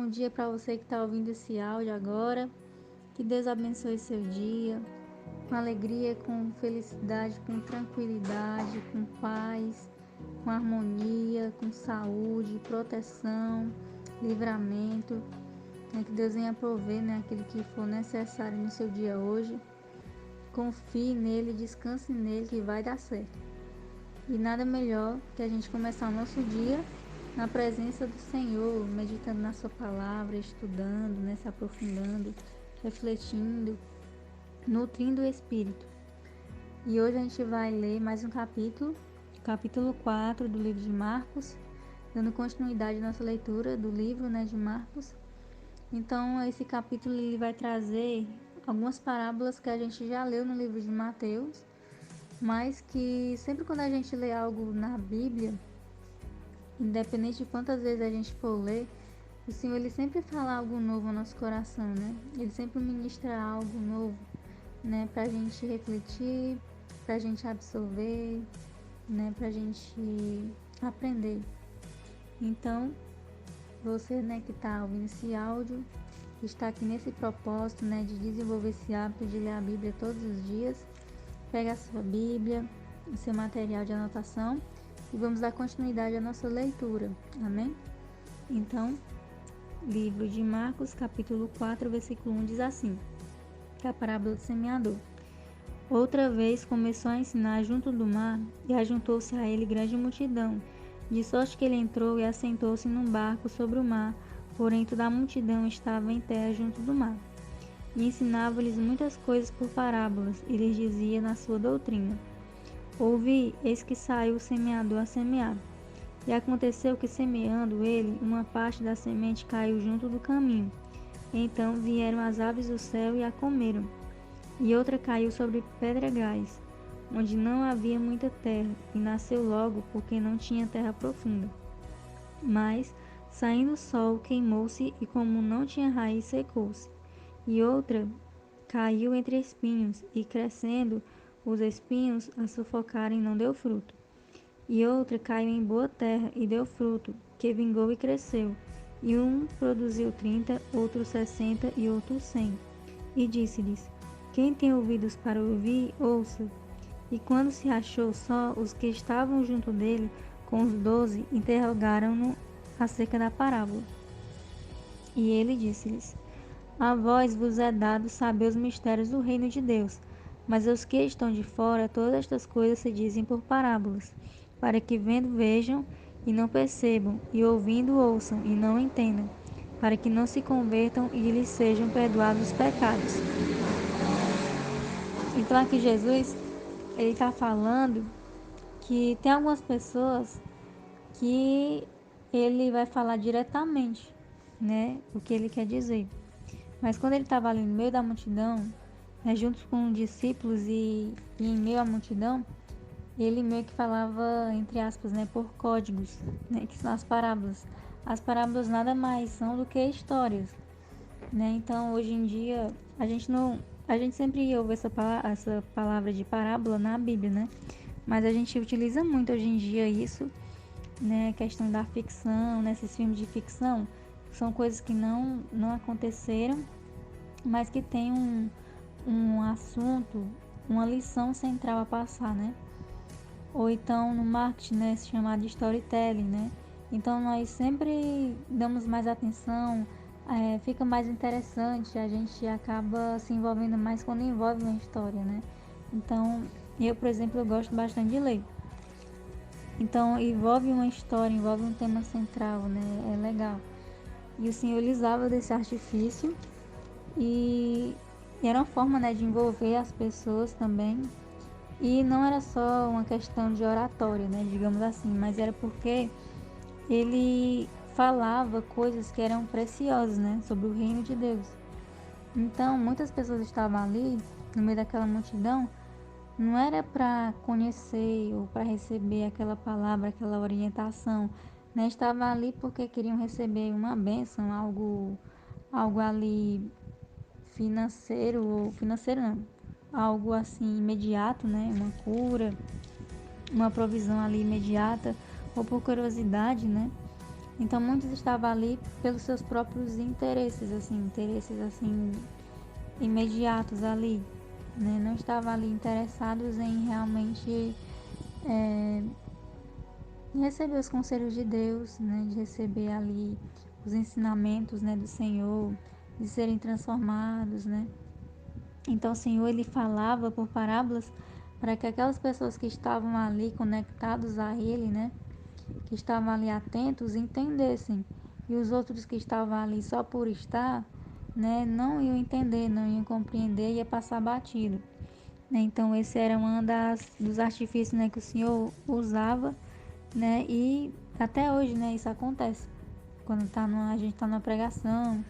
bom dia para você que está ouvindo esse áudio agora. Que Deus abençoe seu dia, com alegria, com felicidade, com tranquilidade, com paz, com harmonia, com saúde, proteção, livramento. Que Deus venha prover, aquilo que for necessário no seu dia hoje. Confie nele, descanse nele, que vai dar certo. E nada melhor que a gente começar o nosso dia na presença do Senhor, meditando na sua palavra, estudando, se aprofundando, refletindo, nutrindo o Espírito. E hoje a gente vai ler mais um capítulo 4 do livro de Marcos, dando continuidade à nossa leitura do livro de Marcos. Então, esse capítulo ele vai trazer algumas parábolas que a gente já leu no livro de Mateus, mas que sempre quando a gente lê algo na Bíblia, independente de quantas vezes a gente for ler, o Senhor ele sempre fala algo novo ao nosso coração, Ele sempre ministra algo novo, pra gente refletir, pra gente absorver, pra gente aprender. Então, você, que está ouvindo esse áudio, está aqui nesse propósito, de desenvolver esse hábito de ler a Bíblia todos os dias. Pega a sua Bíblia, o seu material de anotação e vamos dar continuidade à nossa leitura. Amém? Então, livro de Marcos, capítulo 4, versículo 1 diz assim, que é a parábola do semeador. Outra vez começou a ensinar junto do mar e ajuntou-se a ele grande multidão, de sorte que ele entrou e assentou-se num barco sobre o mar, porém toda a multidão estava em terra junto do mar. E ensinava-lhes muitas coisas por parábolas, e lhes dizia na sua doutrina: Ouvi, eis que saiu o semeador a semear. E aconteceu que, semeando ele, uma parte da semente caiu junto do caminho. Então vieram as aves do céu e a comeram. E outra caiu sobre pedregais, onde não havia muita terra, e nasceu logo, porque não tinha terra profunda. Mas, saindo o sol, queimou-se, e como não tinha raiz, secou-se. E outra caiu entre espinhos, e crescendo, os espinhos a sufocaram e não deu fruto. E outra caiu em boa terra, e deu fruto, que vingou e cresceu. E um produziu 30, outro 60 e outro 100. E disse-lhes: Quem tem ouvidos para ouvir, ouça. E quando se achou só, os que estavam junto dele, com os 12, interrogaram-no acerca da parábola. E ele disse-lhes: A vós vos é dado saber os mistérios do reino de Deus, mas aos que estão de fora, todas estas coisas se dizem por parábolas, para que vendo vejam e não percebam, e ouvindo ouçam e não entendam, para que não se convertam e lhes sejam perdoados os pecados. Então aqui Jesus, ele está falando que tem algumas pessoas que ele vai falar diretamente, o que ele quer dizer. Mas quando ele estava ali no meio da multidão, junto com os discípulos e em meio à multidão, ele meio que falava, entre aspas, por códigos, que são as parábolas. As parábolas nada mais são do que histórias, Então, hoje em dia, a gente sempre ouve essa palavra de parábola na Bíblia, Mas a gente utiliza muito hoje em dia isso, A questão da ficção, esses filmes de ficção, são coisas que não aconteceram, mas que tem um assunto, uma lição central a passar, Ou então no marketing, se chamado de storytelling, Então nós sempre damos mais atenção, fica mais interessante, a gente acaba se envolvendo mais quando envolve uma história, Então, eu, por exemplo, eu gosto bastante de ler. Então, envolve uma história, envolve um tema central, É legal. E o Senhor ele usava desse artifício e era uma forma, de envolver as pessoas também. E não era só uma questão de oratória, digamos assim, mas era porque ele falava coisas que eram preciosas, sobre o reino de Deus. Então, muitas pessoas estavam ali, no meio daquela multidão, não era para conhecer ou para receber aquela palavra, aquela orientação, Estavam ali porque queriam receber uma bênção, algo ali financeiro, ou financeiro não, algo assim imediato, uma cura, uma provisão ali imediata, ou por curiosidade, Então muitos estavam ali pelos seus próprios interesses assim imediatos ali, né? Não estavam ali interessados em realmente receber os conselhos de Deus, né? De receber ali os ensinamentos, né, do Senhor, de serem transformados, né? Então o Senhor ele falava por parábolas para que aquelas pessoas que estavam ali conectados a Ele, né, que estavam ali atentos, entendessem. E os outros que estavam ali só por estar, né, não iam entender, não iam compreender, ia passar batido. Né? Então esse era um dos artifícios, né, que o Senhor usava, né, e até hoje, né, isso acontece. Quando a gente está numa pregação,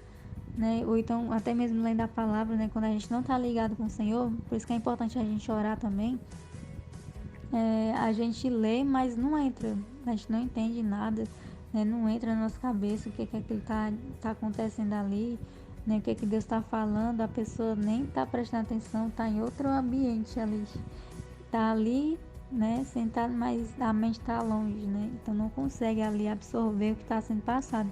né, ou então até mesmo lendo a palavra, né, quando a gente não está ligado com o Senhor, por isso que é importante a gente orar também. A gente lê, mas não entra, a gente não entende nada, né, não entra na nossa cabeça o que é que tá acontecendo ali, né, o que é que Deus está falando, a pessoa nem está prestando atenção, está em outro ambiente ali, está ali, né, sentado, mas a mente está longe, né, então não consegue ali absorver o que está sendo passado.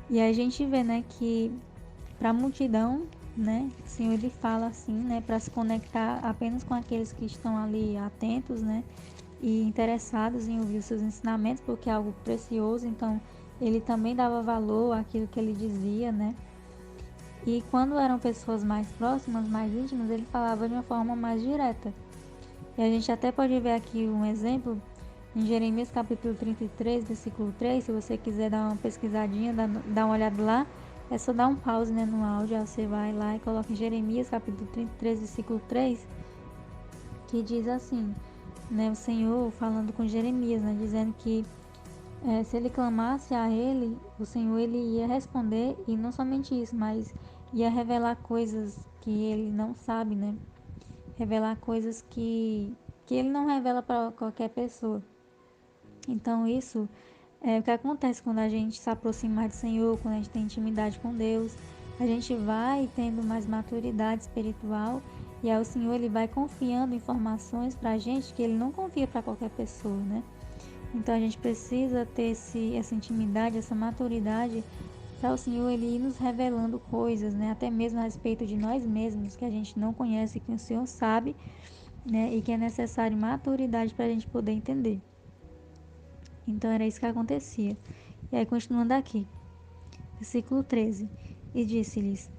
E aí a gente vê, né, que para a multidão, né, o Senhor ele fala assim, né, para se conectar apenas com aqueles que estão ali atentos, né, e interessados em ouvir os seus ensinamentos, porque é algo precioso. Então ele também dava valor àquilo que ele dizia, né. E quando eram pessoas mais próximas, mais íntimas, ele falava de uma forma mais direta. E a gente até pode ver aqui um exemplo em Jeremias capítulo 33, versículo 3, se você quiser dar uma pesquisadinha, dar uma olhada lá, é só dar um pause, né, no áudio, aí você vai lá e coloca em Jeremias capítulo 33, versículo 3, que diz assim, né, o Senhor falando com Jeremias, né, dizendo que se ele clamasse a ele, o Senhor ele ia responder, e não somente isso, mas ia revelar coisas que ele não sabe, né, revelar coisas que ele não revela para qualquer pessoa. Então isso é o que acontece quando a gente se aproxima do Senhor, quando a gente tem intimidade com Deus. A gente vai tendo mais maturidade espiritual, e aí o Senhor ele vai confiando informações para a gente que ele não confia para qualquer pessoa, né? Então a gente precisa ter essa intimidade, essa maturidade, para o Senhor ele ir nos revelando coisas, né? Até mesmo a respeito de nós mesmos, que a gente não conhece, que o Senhor sabe, né? E que é necessário maturidade para a gente poder entender. Então era isso que acontecia. E aí continuando aqui, versículo 13. E disse-lhes: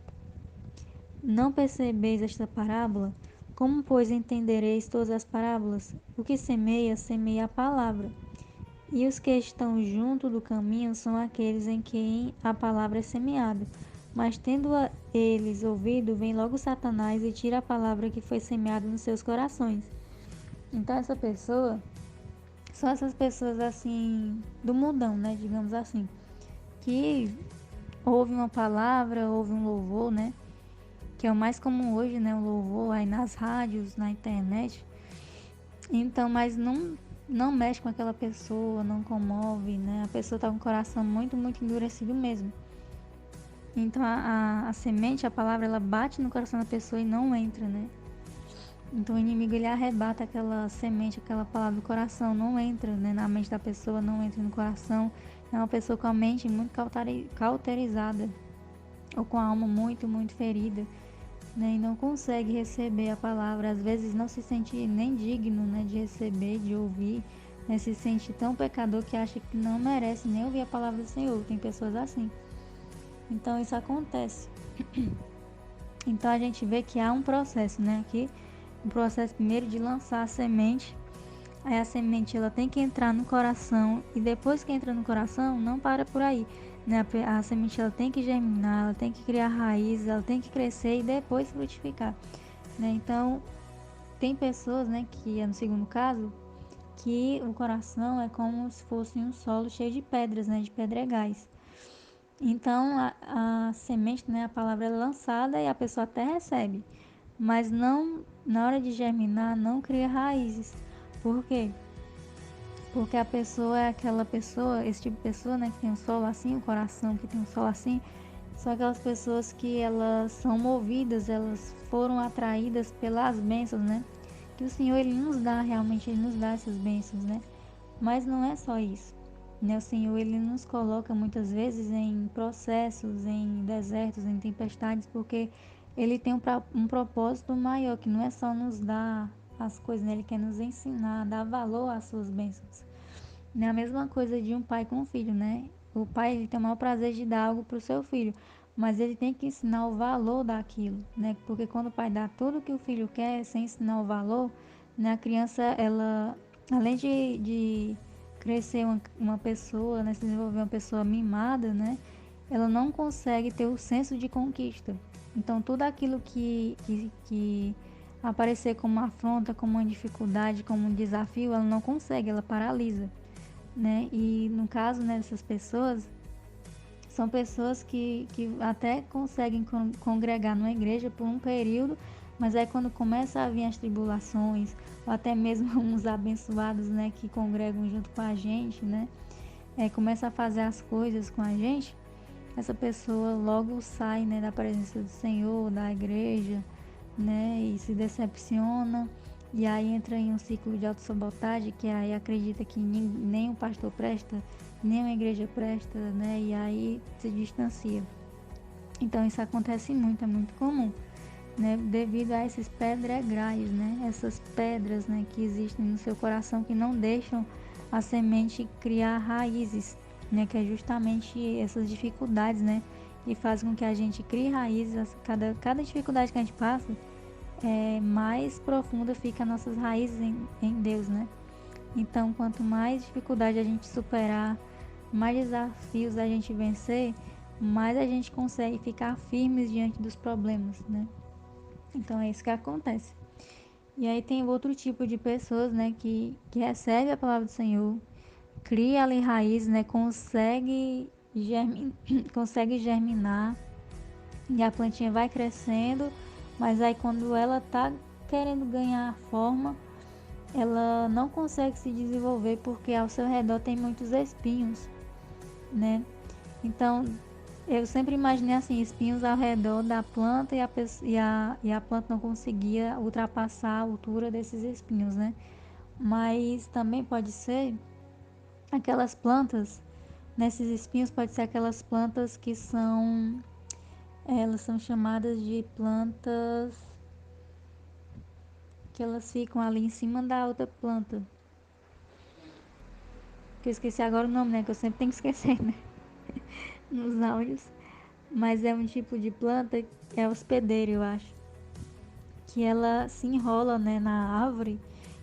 Não percebeis esta parábola? Como, pois, entendereis todas as parábolas? O que semeia, semeia a palavra. E os que estão junto do caminho são aqueles em quem a palavra é semeada. Mas tendo eles ouvido, vem logo Satanás e tira a palavra que foi semeada nos seus corações. Então essa pessoa, são essas pessoas assim, do mundão, né, digamos assim, que ouve uma palavra, ouve um louvor, né, que é o mais comum hoje, né, o louvor aí nas rádios, na internet. Então, mas não mexe com aquela pessoa, não comove, né, a pessoa tá com o coração muito, muito endurecido mesmo. Então a semente, a palavra, ela bate no coração da pessoa e não entra, né. Então o inimigo ele arrebata aquela semente, aquela palavra do coração, não entra, né, na mente da pessoa, não entra no coração. É uma pessoa com a mente muito cauterizada, ou com a alma muito, muito ferida, né, e não consegue receber a palavra. Às vezes não se sente nem digno, né, de receber, de ouvir, né, se sente tão pecador que acha que não merece nem ouvir a palavra do Senhor. Tem pessoas assim. Então isso acontece. Então a gente vê que há um processo, né, aqui. O processo primeiro de lançar a semente. Aí a semente ela tem que entrar no coração, e depois que entra no coração não para por aí, né? A semente ela tem que germinar, ela tem que criar raízes, ela tem que crescer e depois frutificar, né? Então tem pessoas, né, que é no segundo caso, que o coração é como se fosse um solo cheio de pedras, né, de pedregais. Então a semente, né, a palavra é lançada e a pessoa até recebe, mas não, na hora de germinar, não cria raízes. Por quê? Porque a pessoa é aquela pessoa, esse tipo de pessoa, né, que tem um solo assim, o coração que tem um solo assim, são aquelas pessoas que elas são movidas, elas foram atraídas pelas bênçãos, né? Que o Senhor ele nos dá, realmente ele nos dá essas bênçãos, né? Mas não é só isso. né? O Senhor, Ele nos coloca muitas vezes em processos, em desertos, em tempestades, porque Ele tem um propósito maior, que não é só nos dar as coisas, né? Ele quer nos ensinar, dar valor às suas bênçãos. É a mesma coisa de um pai com um filho, né? O pai, ele tem o maior prazer de dar algo para o seu filho, mas ele tem que ensinar o valor daquilo, né? Porque quando o pai dá tudo que o filho quer sem ensinar o valor, né? A criança, ela, além de crescer uma pessoa, né? Se desenvolver uma pessoa mimada, né? Ela não consegue ter o senso de conquista. Então, tudo aquilo que aparecer como uma afronta, como uma dificuldade, como um desafio, ela não consegue, ela paralisa, né? E no caso, né, dessas pessoas, são pessoas que até conseguem congregar numa igreja por um período, mas aí quando começa a vir as tribulações, ou até mesmo uns abençoados, né, que congregam junto com a gente, né, começa a fazer as coisas com a gente, essa pessoa logo sai, né, da presença do Senhor, da igreja, né, e se decepciona, e aí entra em um ciclo de autossabotagem, que aí acredita que nem o pastor presta, nem a igreja presta, né, e aí se distancia. Então isso acontece muito, é muito comum, né, devido a esses pedregais, né, essas pedras, né, que existem no seu coração que não deixam a semente criar raízes, né, que é justamente essas dificuldades, né, que fazem com que a gente crie raízes. Cada dificuldade que a gente passa, mais profunda fica nossas raízes em Deus, né? Então, quanto mais dificuldade a gente superar, mais desafios a gente vencer, mais a gente consegue ficar firmes diante dos problemas, né? Então, é isso que acontece. E aí tem outro tipo de pessoas, né, que recebe a palavra do Senhor, cria ali raiz, né, consegue germinar, e a plantinha vai crescendo, mas aí quando ela tá querendo ganhar forma, ela não consegue se desenvolver porque ao seu redor tem muitos espinhos, né? Então, eu sempre imaginei assim, espinhos ao redor da planta e a planta não conseguia ultrapassar a altura desses espinhos, né? Mas também pode ser aquelas plantas, nesses espinhos pode ser aquelas plantas que elas são chamadas de plantas que elas ficam ali em cima da outra planta. Que eu esqueci agora o nome, né? Que eu sempre tenho que esquecer, né? Nos áudios. Mas é um tipo de planta, é hospedeiro, eu acho. Que ela se enrola, né, na árvore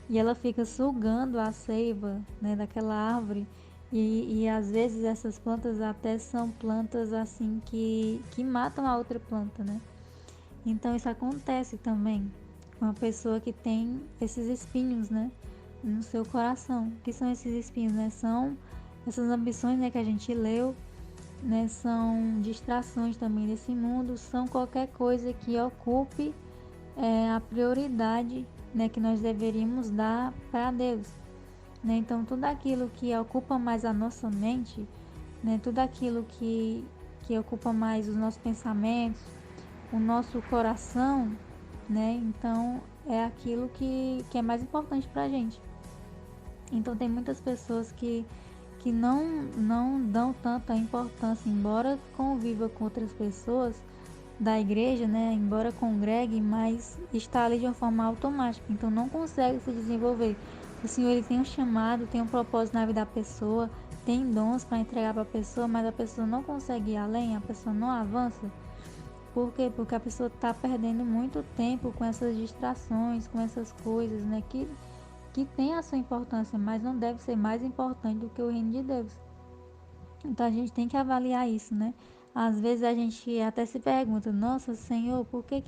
e ela fica sugando a seiva, né, daquela árvore. E às vezes essas plantas até são plantas assim que matam a outra planta, né? Então isso acontece também com a pessoa que tem esses espinhos, né, no seu coração. O que são esses espinhos, né? São essas ambições, né, que a gente leu, né? São distrações também desse mundo, são qualquer coisa que ocupe a prioridade, né, que nós deveríamos dar para Deus, né? Então tudo aquilo que ocupa mais a nossa mente, né, tudo aquilo que ocupa mais os nossos pensamentos, o nosso coração, né? Então é aquilo que é mais importante para a gente. Então tem muitas pessoas que não dão tanta importância, embora conviva com outras pessoas da igreja, né? Embora congregue, mas está ali de uma forma automática, então não consegue se desenvolver. O Senhor, ele tem um chamado, tem um propósito na vida da pessoa, tem dons para entregar para a pessoa, mas a pessoa não consegue ir além, a pessoa não avança. Por quê? Porque a pessoa está perdendo muito tempo com essas distrações, com essas coisas, né? Que tem a sua importância, mas não deve ser mais importante do que o reino de Deus. Então a gente tem que avaliar isso, né? Às vezes a gente até se pergunta, nossa Senhor, por que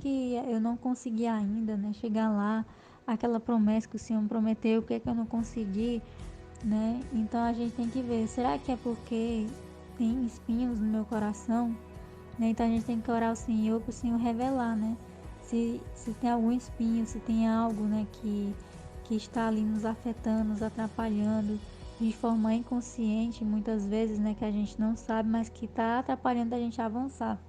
eu não consegui ainda, né? Chegar lá, aquela promessa que o Senhor me prometeu, por que eu não consegui, né? Então a gente tem que ver, será que é porque tem espinhos no meu coração? Né? Então a gente tem que orar ao Senhor para o Senhor revelar, né? Se tem algum espinho, se tem algo, né, que está ali nos afetando, nos atrapalhando de forma inconsciente, muitas vezes, né, que a gente não sabe, mas que está atrapalhando a gente avançar.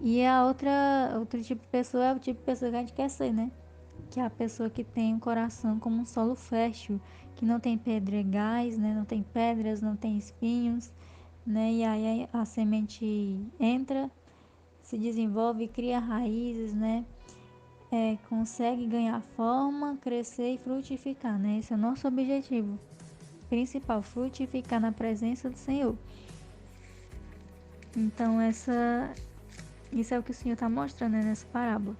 E a outro tipo de pessoa é o tipo de pessoa que a gente quer ser, né? Que é a pessoa que tem o coração como um solo fértil, que não tem pedregais, né? Não tem pedras, não tem espinhos, né? E aí a semente entra, se desenvolve, cria raízes, né? Consegue ganhar forma, crescer e frutificar, né? Esse é o nosso objetivo principal, frutificar na presença do Senhor. Então isso é o que o Senhor está mostrando, né, nessa parábola.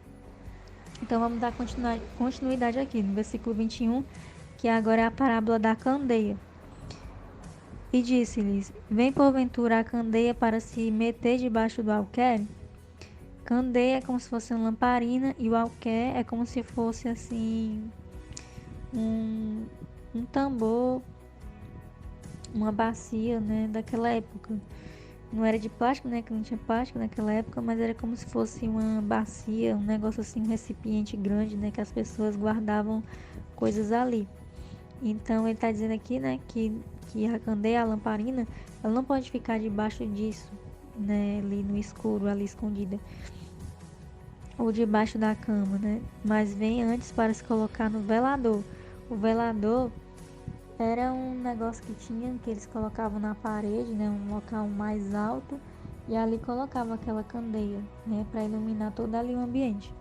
Então vamos dar continuidade aqui no versículo 21, que agora é a parábola da candeia. E disse-lhes: Vem porventura a candeia para se meter debaixo do alqueire? Candeia é como se fosse uma lamparina e o alqueire é como se fosse assim um tambor, uma bacia, né, daquela época. Não era de plástico, né, que não tinha plástico naquela época, mas era como se fosse uma bacia, um negócio assim, um recipiente grande, né, que as pessoas guardavam coisas ali. Então ele está dizendo aqui, né, que a candeia, a lamparina, ela não pode ficar debaixo disso, né, ali no escuro, ali escondida, ou debaixo da cama, né, mas vem antes para se colocar no velador. O velador era um negócio que eles colocavam na parede, né, um local mais alto, e ali colocava aquela candeia, né, para iluminar todo ali o ambiente.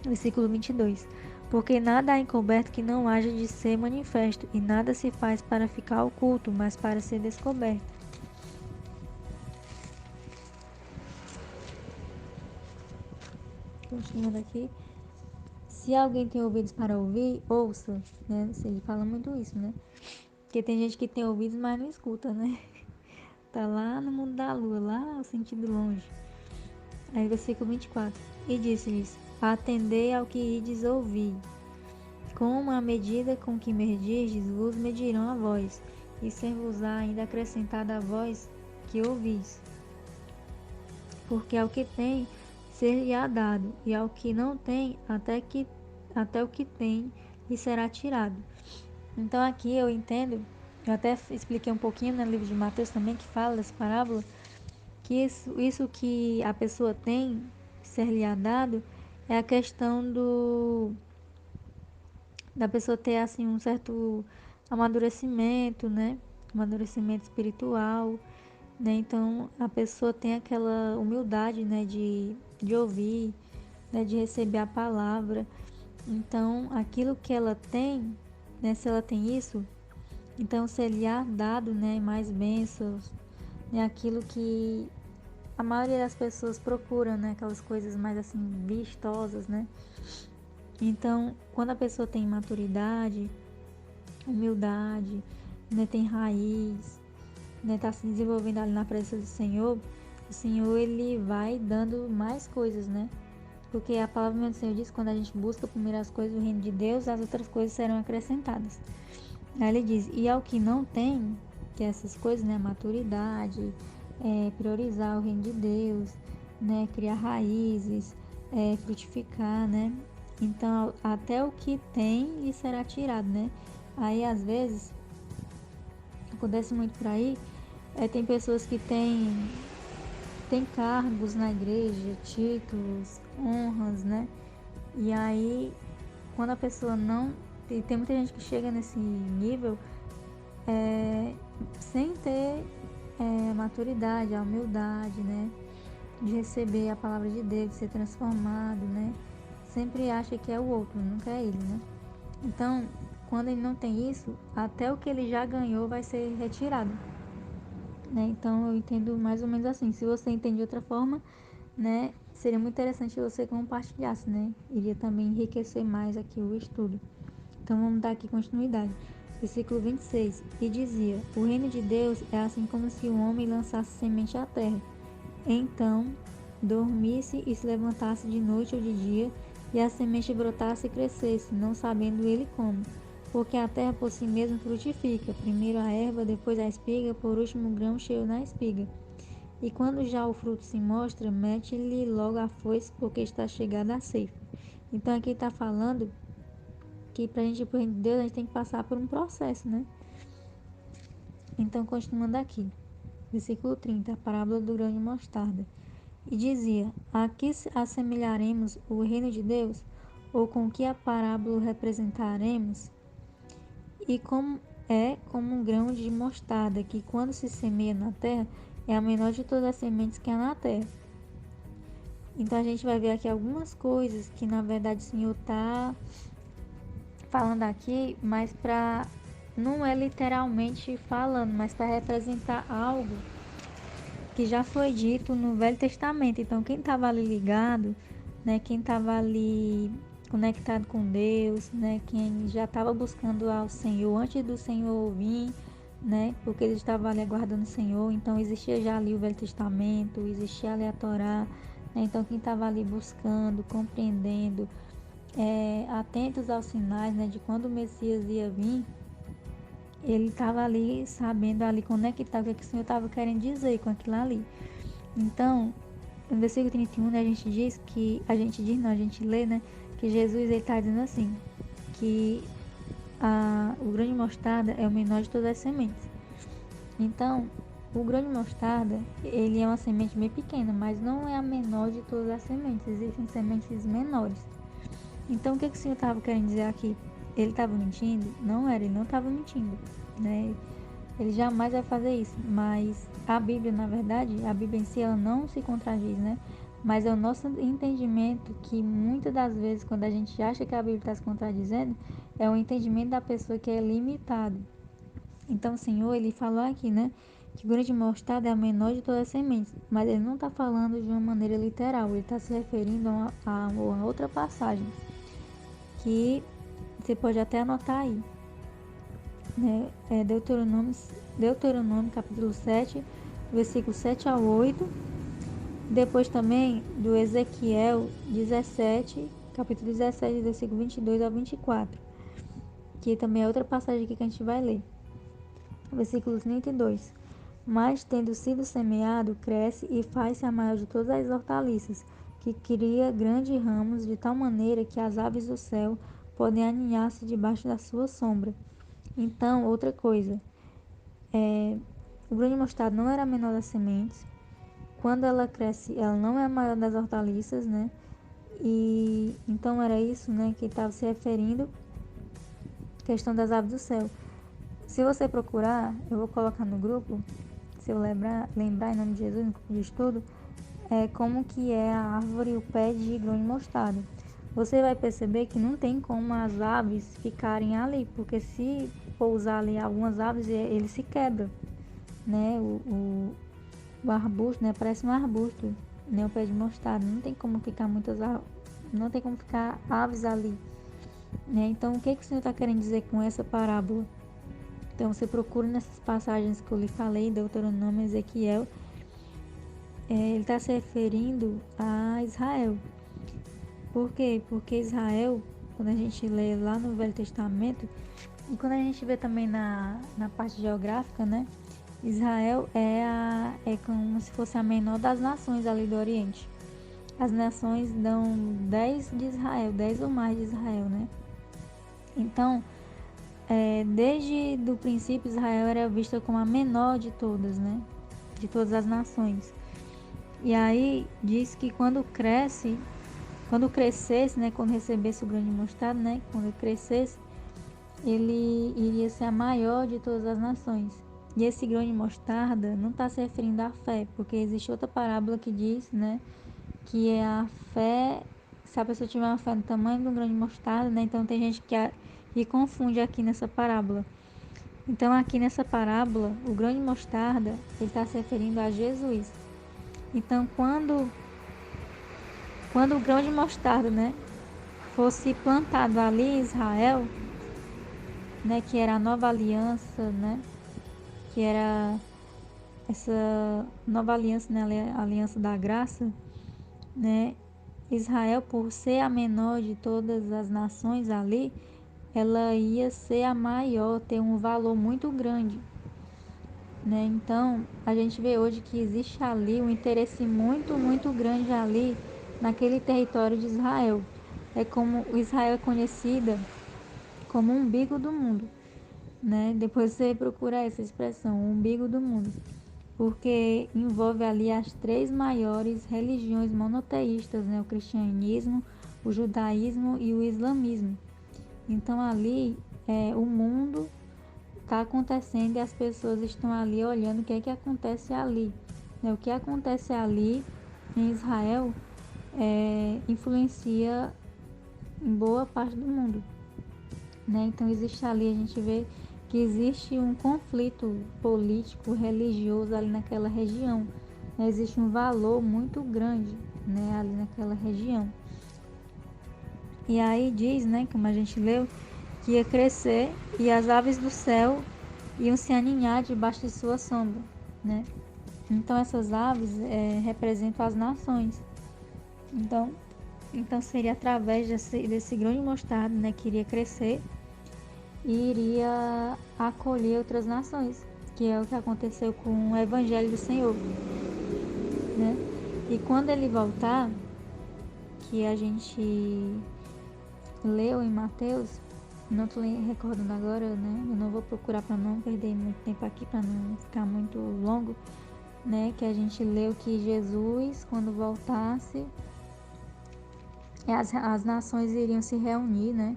Versículo 22. Porque nada há encoberto que não haja de ser manifesto, e nada se faz para ficar oculto, mas para ser descoberto. Continuando aqui. Se alguém tem ouvidos para ouvir, ouça, né? Ele fala muito isso, né? Porque tem gente que tem ouvidos, mas não escuta, né? Tá lá no mundo da lua, lá no sentido longe. Aí versículo 24. E disse-lhes: Atendei ao que ides ouvir. Com a medida com que medirdes, vos medirão a vós, e ser-vos-á ainda acrescentada a vós que ouvis. Porque ao que tem, ser-lhe-á dado, e ao que não tem, até o que tem, lhe será tirado. Então aqui eu entendo, eu até expliquei um pouquinho no livro de Mateus também, que fala dessa parábola, que isso que a pessoa tem, ser-lhe-á dado, é a questão da pessoa ter assim um certo amadurecimento, né? Amadurecimento espiritual, né? Então a pessoa tem aquela humildade, né? De ouvir, né? De receber a palavra. Então aquilo que ela tem, né? Se ela tem isso, então seria dado, né? Mais bênçãos, né? Aquilo que a maioria das pessoas procuram, né? Aquelas coisas mais assim vistosas, né? Então, quando a pessoa tem maturidade, humildade, né, tem raiz, né, tá se desenvolvendo ali na presença do Senhor, o Senhor ele vai dando mais coisas, né? Porque a palavra do Senhor diz que quando a gente busca primeiro as coisas do reino de Deus, as outras coisas serão acrescentadas. Aí ele diz: e ao que não tem, que é essas coisas, né, maturidade, priorizar o reino de Deus, né, criar raízes, frutificar, né? Então, até o que tem lhe será tirado, né? Aí, às vezes, acontece muito por aí, tem pessoas que têm cargos na igreja, títulos, honras, né? E aí, quando a pessoa não... Tem muita gente que chega nesse nível sem ter a maturidade, a humildade, né? De receber a palavra de Deus, de ser transformado, né? Sempre acha que é o outro, nunca é ele, né? Então, quando ele não tem isso, até o que ele já ganhou vai ser retirado, né? Então, eu entendo mais ou menos assim. Se você entende de outra forma, né? Seria muito interessante se você compartilhasse, né? Iria também enriquecer mais aqui o estudo. Então, vamos dar aqui continuidade. Versículo 26. E dizia: O reino de Deus é assim como se um homem lançasse semente à terra. Então, dormisse e se levantasse de noite ou de dia, e a semente brotasse e crescesse, não sabendo ele como. Porque a terra por si mesma frutifica, primeiro a erva, depois a espiga, por último o grão cheio na espiga. E quando já o fruto se mostra, mete-lhe logo a foice, porque está chegada a ceifa. Então aqui está falando que para a gente ir para o reino de Deus, a gente tem que passar por um processo, né? Então, continuando aqui, versículo 30, a parábola do grão de mostarda. E dizia: A que assemelharemos o reino de Deus? Ou com que a parábola representaremos? e como um grão de mostarda, que quando se semeia na terra, é a menor de todas as sementes que há na terra. Então a gente vai ver aqui algumas coisas que na verdade o Senhor está falando aqui, mas não é literalmente falando, mas para representar algo que já foi dito no Velho Testamento. Então quem estava ali ligado, né, quem estava ali conectado com Deus, né, quem já estava buscando ao Senhor antes do Senhor vir, né, porque eles estavam ali aguardando o Senhor, então existia já ali o Velho Testamento, existia ali a Torá, né, então quem estava ali buscando, compreendendo, atentos aos sinais, né, de quando o Messias ia vir, ele estava ali sabendo ali conectar o que o Senhor estava querendo dizer com aquilo ali. Então, no versículo 31, né, a gente lê, né, que Jesus está dizendo assim, que o grão de mostarda é o menor de todas as sementes. Então, o grão de mostarda, ele é uma semente bem pequena, mas não é a menor de todas as sementes, existem sementes menores. Então, o que o Senhor estava querendo dizer aqui? Ele estava mentindo? Não era, ele não estava mentindo, né? Ele jamais vai fazer isso, mas a Bíblia, na verdade, a Bíblia em si, ela não se contradiz, né? Mas é o nosso entendimento que muitas das vezes, quando a gente acha que a Bíblia está se contradizendo, é o entendimento da pessoa que é limitado. Então, o Senhor, ele falou aqui, né? Que o grão de mostarda é a menor de todas as sementes, mas ele não está falando de uma maneira literal, ele está se referindo a uma outra passagem, que você pode até anotar aí, né? É Deuteronômio capítulo 7, versículo 7 ao 8. Depois também do Ezequiel 17, capítulo 17, versículo 22 ao 24, que também é outra passagem aqui que a gente vai ler. Versículo 32. Mas, tendo sido semeado, cresce e faz-se a maior de todas as hortaliças, que cria grandes ramos, de tal maneira que as aves do céu podem aninhar-se debaixo da sua sombra. Então, outra coisa, o grão de mostarda não era a menor das sementes. Quando ela cresce, ela não é a maior das hortaliças, né? E então era isso, né, que estava se referindo, questão das aves do céu. Se você procurar, eu vou colocar no grupo, se eu lembrar em nome de Jesus, no grupo de estudo, como que é a árvore, o pé de grão de mostarda. Você vai perceber que não tem como as aves ficarem ali, porque se pousar ali algumas aves, ele se quebra, né? O arbusto, né? Parece um arbusto, né? O pé de mostarda. Não tem como ficar não tem como ficar aves ali, né? Então, o que o Senhor está querendo dizer com essa parábola? Então, você procura nessas passagens que eu lhe falei, Deuteronômio, Ezequiel, ele está se referindo a Israel. Por quê? Porque Israel, quando a gente lê lá no Velho Testamento, e quando a gente vê também na parte geográfica, né? Israel é como se fosse a menor das nações ali do Oriente. As nações dão 10 de Israel, 10 ou mais de Israel, né? Então, desde o princípio, Israel era vista como a menor de todas, né? De todas as nações. E aí diz que quando crescesse, né? Quando recebesse o grão de mostarda, né? Quando crescesse, ele iria ser a maior de todas as nações. E esse grão de mostarda não está se referindo à fé, porque existe outra parábola que diz, né? Que é a fé, se a pessoa tiver uma fé do tamanho de um grão de mostarda, né? Então tem gente que confunde aqui nessa parábola. Então aqui nessa parábola, o grão de mostarda, ele está se referindo a Jesus. Então quando o grão de mostarda, né, fosse plantado ali em Israel, né, que era a nova aliança, né, que era essa nova aliança, né, a aliança da graça, né, Israel, por ser a menor de todas as nações ali, ela ia ser a maior, ter um valor muito grande, né? Então, a gente vê hoje que existe ali um interesse muito, muito grande ali naquele território de Israel. É como Israel é conhecida como o umbigo do mundo, né? Depois você procura essa expressão, o umbigo do mundo, porque envolve ali as três maiores religiões monoteístas, né? O cristianismo, o judaísmo e o islamismo. Então ali o mundo está acontecendo e as pessoas estão ali olhando o que é que acontece ali. O que acontece ali em Israel influencia em boa parte do mundo, né? Então existe ali, a gente vê que existe um conflito político, religioso ali naquela região, né? Existe um valor muito grande, né, ali naquela região. E aí diz, né, como a gente leu, que ia crescer e as aves do céu iam se aninhar debaixo de sua sombra, né? Então essas aves representam as nações. Então seria através desse grão de mostarda, né, que iria crescer e iria acolher outras nações, que é o que aconteceu com o Evangelho do Senhor, né? E quando ele voltar, que a gente leu em Mateus, não estou recordando agora, né? Eu não vou procurar para não perder muito tempo aqui, para não ficar muito longo, né? Que a gente leu que Jesus, quando voltasse, as nações iriam se reunir, né?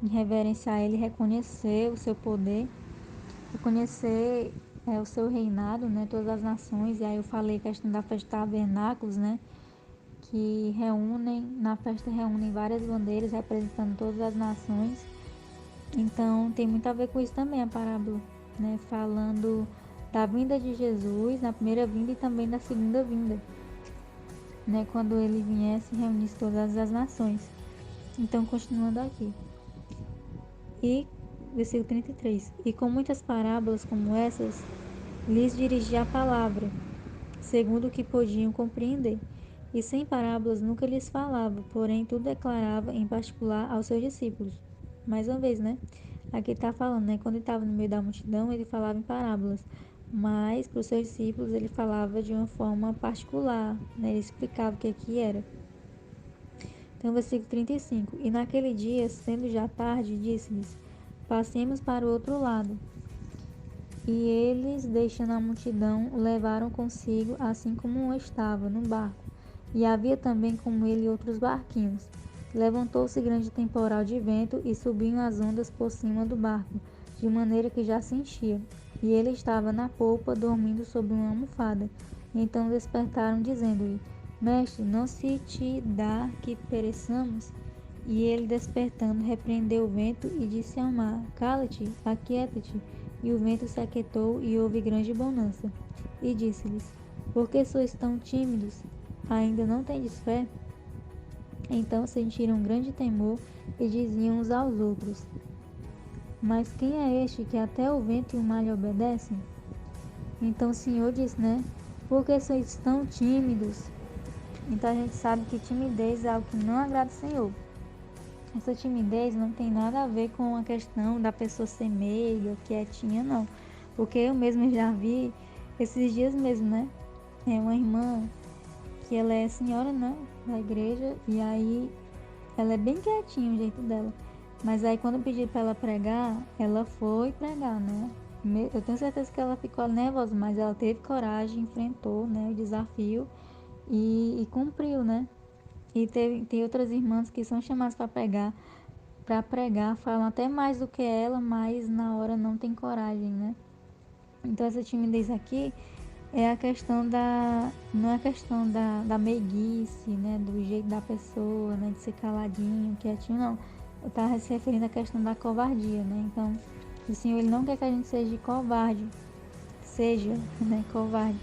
Em reverência a ele, reconhecer o seu poder, reconhecer o seu reinado, né? Todas as nações. E aí eu falei a questão da festa de tabernáculos, né? Que na festa reúnem várias bandeiras representando todas as nações. Então tem muito a ver com isso também a parábola, né? Falando da vinda de Jesus, na primeira vinda e também da segunda vinda, né? Quando ele viesse e reunisse todas as nações. Então, continuando aqui. E, versículo 33. E com muitas parábolas como essas, lhes dirigia a palavra, segundo o que podiam compreender. E sem parábolas nunca lhes falava, porém tudo declarava em particular aos seus discípulos. Mais uma vez, né? Aqui está falando, né? Quando ele estava no meio da multidão, ele falava em parábolas. Mas para os seus discípulos ele falava de uma forma particular, né? Ele explicava o que era. Então, versículo 35. E naquele dia, sendo já tarde, disse-lhes: passemos para o outro lado. E eles, deixando a multidão, o levaram consigo, assim como estava, no barco. E havia também com ele outros barquinhos. Levantou-se grande temporal de vento e subiam as ondas por cima do barco, de maneira que já se enchia. E ele estava na polpa, dormindo sob uma almofada. Então despertaram, dizendo-lhe: Mestre, não se te dá que pereçamos? E ele, despertando, repreendeu o vento e disse ao mar: Cala-te, aquieta-te. E o vento se aquietou e houve grande bonança. E disse-lhes: Por que sois tão tímidos? Ainda não tendes fé? Então sentiram grande temor e diziam uns aos outros: Mas quem é este que até o vento e o mar lhe obedecem? Então o Senhor disse, né? Por que sois tão tímidos? Então a gente sabe que timidez é algo que não agrada ao Senhor. Essa timidez não tem nada a ver com a questão da pessoa ser meiga, quietinha, não. Porque eu mesma já vi esses dias mesmo, né? É uma irmã que ela é senhora, né? Da igreja, e aí ela é bem quietinha o jeito dela. Mas aí quando eu pedi para ela pregar, ela foi pregar, né? Eu tenho certeza que ela ficou nervosa, mas ela teve coragem, enfrentou, né, o desafio e cumpriu, né? E tem outras irmãs que são chamadas para pregar, falam até mais do que ela, mas na hora não tem coragem, né? Então essa timidez aqui é a questão não é a questão da meiguice, né? Do jeito da pessoa, né? De ser caladinho, quietinho, não. Eu estava se referindo à questão da covardia, né? Então, o Senhor, Ele não quer que a gente seja covarde, né? Covarde.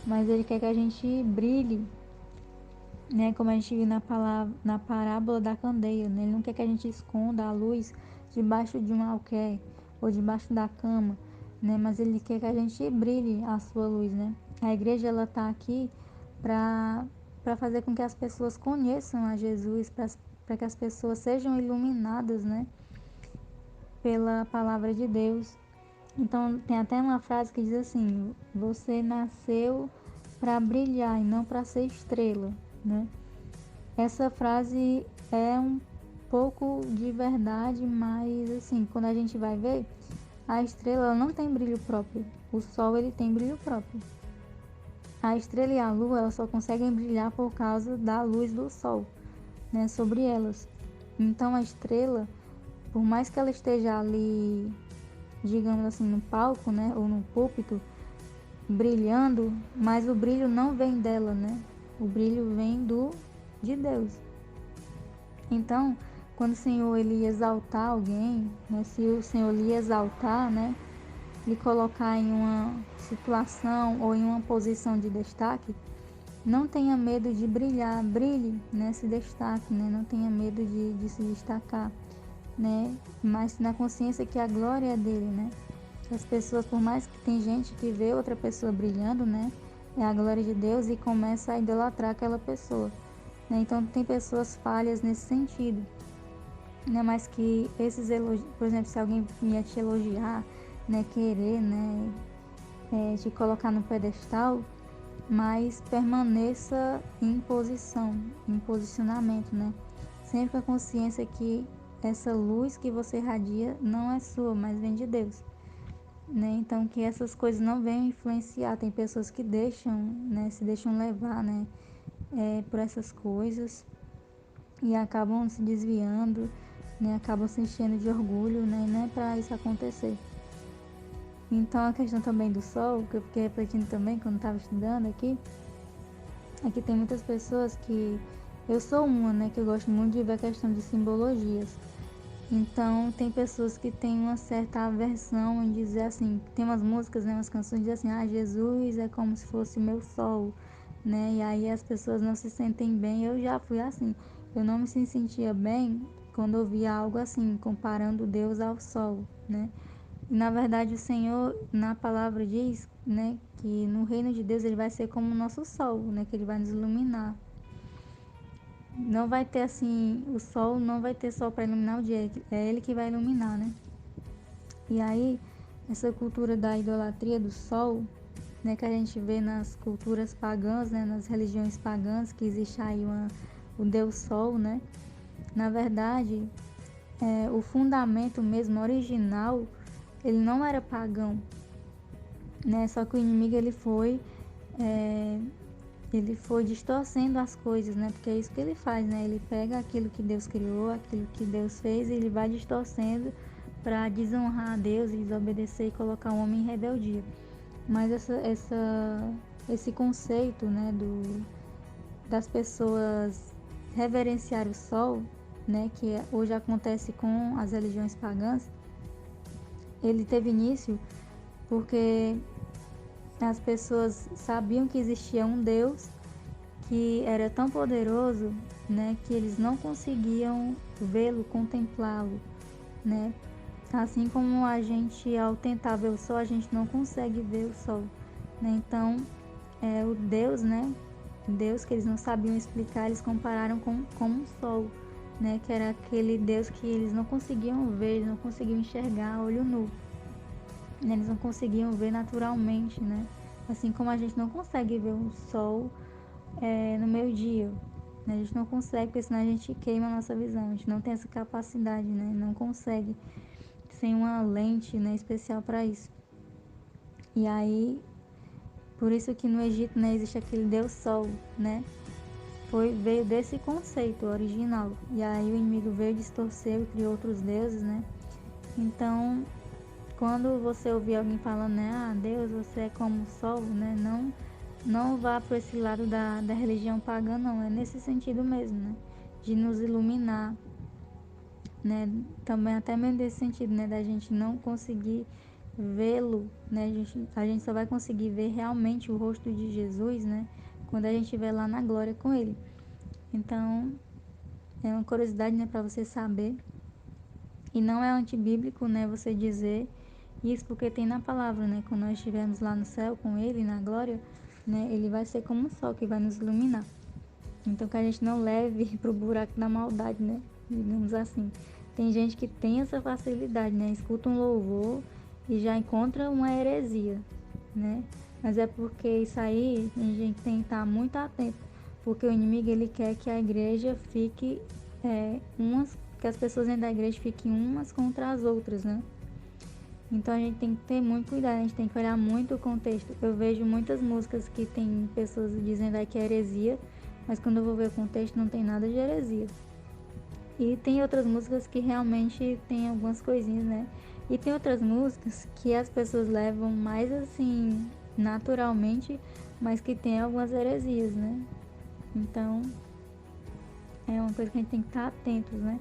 Mas Ele quer que a gente brilhe, né? Como a gente viu na parábola da candeia, né? Ele não quer que a gente esconda a luz debaixo de um alqueire ou debaixo da cama, né? Mas Ele quer que a gente brilhe a sua luz, né? A igreja, ela está aqui para fazer com que as pessoas conheçam a Jesus, para que as pessoas sejam iluminadas, né? Pela palavra de Deus. Então, tem até uma frase que diz assim: você nasceu para brilhar e não para ser estrela, né? Essa frase é um pouco de verdade, mas assim, quando a gente vai ver, a estrela ela não tem brilho próprio. O sol, ele tem brilho próprio. A estrela e a lua, elas só conseguem brilhar por causa da luz do sol, né, sobre elas. Então a estrela, por mais que ela esteja ali, digamos assim, no palco, né, ou no púlpito, brilhando, mas o brilho não vem dela, né? O brilho vem de Deus. Então, quando o Senhor ele ia exaltar alguém, né, se o Senhor lhe exaltar, né, lhe colocar em uma situação ou em uma posição de destaque, não tenha medo de brilhar, brilhe, né, se destaque, né, não tenha medo de se destacar, né, mas na consciência que a glória é dele, né. As pessoas, por mais que tem gente que vê outra pessoa brilhando, né, é a glória de Deus e começa a idolatrar aquela pessoa, né. Então tem pessoas falhas nesse sentido, né, mas que esses elogios, por exemplo, se alguém vier te elogiar, né, querer, né, te colocar no pedestal, mas permaneça em posição, em posicionamento, né, sempre com a consciência que essa luz que você irradia não é sua, mas vem de Deus, né, então que essas coisas não venham influenciar. Tem pessoas que deixam, né, se deixam levar, né, por essas coisas e acabam se desviando, né, acabam se enchendo de orgulho, né, e não é para isso acontecer. Então a questão também do sol, que eu fiquei refletindo também quando estava estudando aqui, é que tem muitas pessoas que, eu sou uma, né, que eu gosto muito de ver a questão de simbologias. Então tem pessoas que têm uma certa aversão em dizer assim, tem umas músicas, né, umas canções que dizem assim, Jesus é como se fosse meu sol, né, e aí as pessoas não se sentem bem. Eu já fui assim, eu não me sentia bem quando eu via algo assim, comparando Deus ao sol, né. E na verdade o Senhor, na palavra diz, né, que no reino de Deus ele vai ser como o nosso sol, né, que ele vai nos iluminar. Não vai ter assim, o sol não vai ter sol para iluminar o dia, é ele que vai iluminar, né? E aí, essa cultura da idolatria do sol, né, que a gente vê nas culturas pagãs, né, nas religiões pagãs, que existe aí o Deus Sol, né? Na verdade, o fundamento mesmo original, ele não era pagão, né? Só que o inimigo ele foi distorcendo as coisas, né? Porque é isso que ele faz, né? Ele pega aquilo que Deus criou, aquilo que Deus fez, e ele vai distorcendo para desonrar a Deus e desobedecer e colocar o homem em rebeldia. Mas esse conceito, né, das pessoas reverenciar o sol, né, que hoje acontece com as religiões pagãs, ele teve início porque as pessoas sabiam que existia um Deus que era tão poderoso, né, que eles não conseguiam vê-lo, contemplá-lo, né? Assim como a gente, ao tentar ver o sol, a gente não consegue ver o sol, né? Então, o Deus, né? Deus que eles não sabiam explicar, eles compararam com um sol, né? Que era aquele Deus que eles não conseguiam ver, eles não conseguiam enxergar a olho nu, né? Eles não conseguiam ver naturalmente, né? Assim como a gente não consegue ver um sol no meio-dia, né? A gente não consegue, porque senão a gente queima a nossa visão, a gente não tem essa capacidade, né? Não consegue, sem uma lente, né, especial para isso. E aí, por isso que no Egito, né, existe aquele Deus Sol, né? Veio desse conceito original. E aí o inimigo veio, distorceu e criou outros deuses, né? Então, quando você ouvir alguém falando, né, Deus, você é como o sol, né? Não vá para esse lado da religião pagã, não. É nesse sentido mesmo, né? De nos iluminar, né? Também até mesmo nesse sentido, né? Da gente não conseguir vê-lo, né? A gente só vai conseguir ver realmente o rosto de Jesus, né? Quando a gente estiver lá na glória com ele. Então, é uma curiosidade, né? Para você saber. E não é antibíblico, né? Você dizer isso, porque tem na palavra, né? Quando nós estivermos lá no céu com ele, na glória, né? Ele vai ser como um sol que vai nos iluminar. Então, que a gente não leve pro buraco da maldade, né? Digamos assim. Tem gente que tem essa facilidade, né? Escuta um louvor e já encontra uma heresia, né? Mas é porque isso aí a gente tem que estar muito atento, porque o inimigo ele quer que a igreja fique que as pessoas dentro da igreja fiquem umas contra as outras, né? Então a gente tem que ter muito cuidado, a gente tem que olhar muito o contexto. Eu vejo muitas músicas que tem pessoas dizendo aí que é heresia, mas quando eu vou ver o contexto não tem nada de heresia. E tem outras músicas que realmente tem algumas coisinhas, né? E tem outras músicas que as pessoas levam mais assim, naturalmente, mas que tem algumas heresias, né? Então, é uma coisa que a gente tem que estar atentos, né?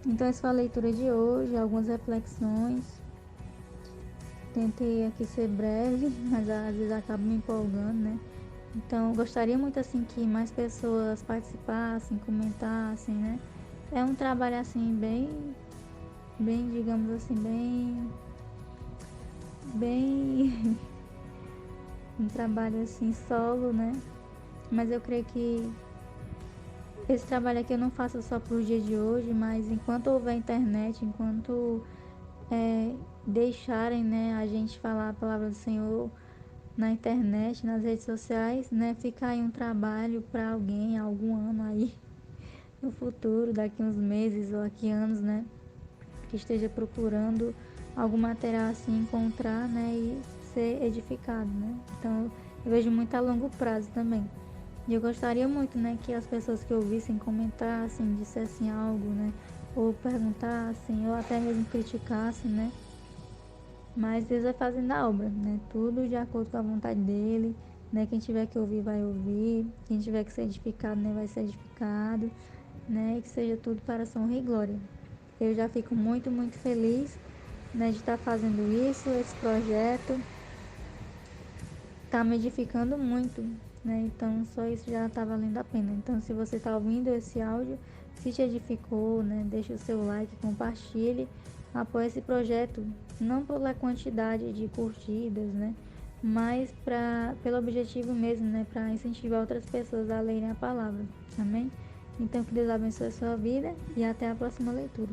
Então, essa foi a leitura de hoje, algumas reflexões. Tentei aqui ser breve, mas às vezes acabo me empolgando, né? Então, gostaria muito assim que mais pessoas participassem, comentassem, né? É um trabalho assim bem, digamos assim, bem um trabalho assim solo, né? Mas eu creio que esse trabalho aqui eu não faço só pro dia de hoje, mas enquanto houver internet, enquanto deixarem, né, a gente falar a palavra do Senhor na internet, nas redes sociais, né, fica aí um trabalho para alguém, algum ano aí no futuro, daqui uns meses ou aqui anos, né, que esteja procurando algum material assim, encontrar, né, e ser edificado, né. Então, eu vejo muito a longo prazo também. E eu gostaria muito, né, que as pessoas que ouvissem comentassem, dissessem algo, né, ou perguntassem, ou até mesmo criticassem, né. Mas Deus vai fazendo a obra, né, tudo de acordo com a vontade dele, né. Quem tiver que ouvir vai ouvir, quem tiver que ser edificado, né, vai ser edificado, né, e que seja tudo para a sua honra e glória. Eu já fico muito, muito feliz, né, de estar fazendo isso, esse projeto está me edificando muito, né? Então só isso já está valendo a pena. Então se você está ouvindo esse áudio, se te edificou, né? Deixe o seu like, compartilhe, apoie esse projeto, não pela quantidade de curtidas, né? Mas pelo objetivo mesmo, né? Para incentivar outras pessoas a lerem a palavra. Amém? Então que Deus abençoe a sua vida e até a próxima leitura.